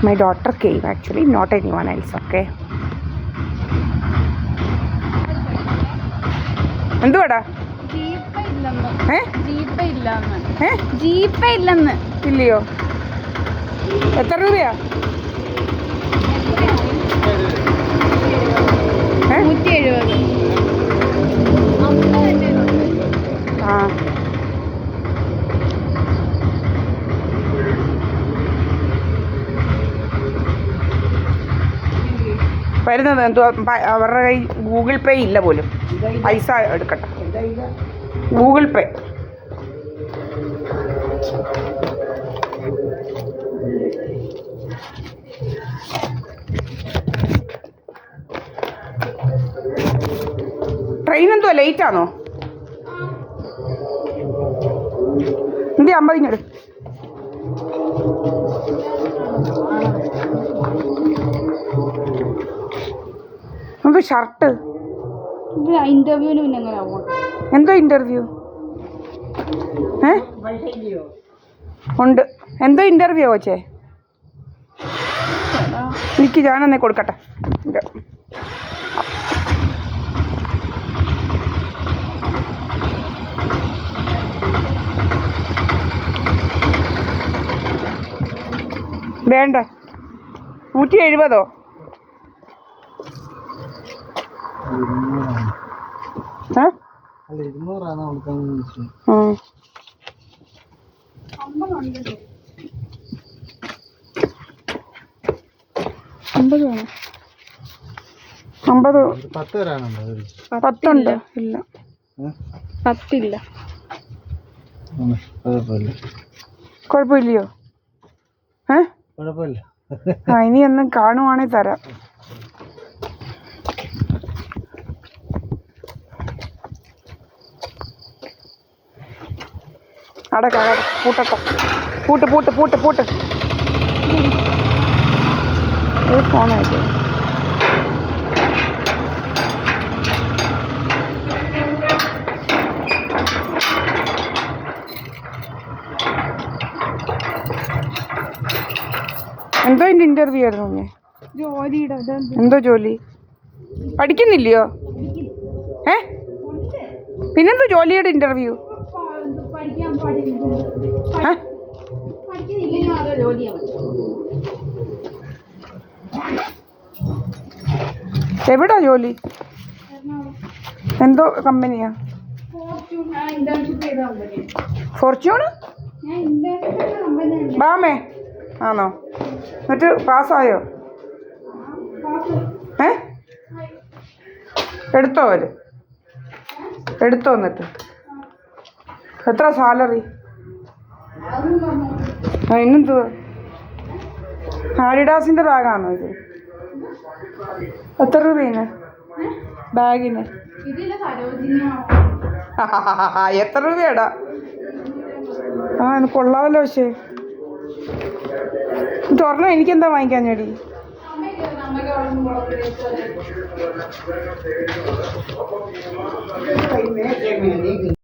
My daughter came actually, not anyone else, okay? എന്തുവാടാ? Jeep ഇല്ലെന്ന്. ഇല്ലയോ? എത്ര രൂപയാ? 170. ആ, വരുന്നത് എന്തുവാ? അവരുടെ കയ്യിൽ ഗൂഗിൾ പേ ഇല്ല പോലും. പൈസ എടുക്കട്ടെ. ഗൂഗിൾ പേ. ട്രെയിൻ എന്തുവാ ലേറ്റാണോ? എന്ത് 50 ഇങ്ങോട്ട്. എന്ത് ഷർട്ട്? ഇന്റർവ്യൂവിന് പിന്നെ എങ്ങനെ ആവും? എന്തോ ഇന്റർവ്യൂ? ഉണ്ട്. എന്തോ ഇന്റർവ്യൂ കൊച്ചേ? എനിക്ക് ഞാനെന്നേ കൊടുക്കട്ടെ. വേണ്ട, 170. അമ്പത് 10 ഇല്ല. 10 ഇല്ല. കുഴപ്പമില്ലയോ? ആ, ഇനി ഒന്നും കാണുവാണെങ്കിൽ തരാം. അടക്ക പൂട്ടട്ടോ. പൂട്ട്. ഏത് ഫോണായിട്ട്? എന്തോ എൻ്റെ ഇന്റർവ്യൂ ആയിരുന്നു. ജോലിയുടെ എന്തോ ജോലി? പഠിക്കുന്നില്ലയോ? പിന്നെന്തോ ജോലിയുടെ ഇന്റർവ്യൂ? എവിടാ ജോലി? എന്തോ കമ്പനിയാ? ഫോർച്യൂണ്? ബാമേ ആണോ? എന്നിട്ട് പാസ്സായോ? എടുത്തോ അവര്? എടുത്തോ? എന്നിട്ട് എത്ര സാലറി? ഇന്നെന്തുവാ? ആഡിഡാസിൻ്റെ ബാഗാണോ ഇത്? എത്ര രൂപയാണ് ബാഗിന്? എത്ര രൂപയാടാ? ആ, കൊള്ളാമല്ലോ. പക്ഷേ തുറന്നോ? എനിക്കെന്താ വാങ്ങിക്കാൻ ചേടി?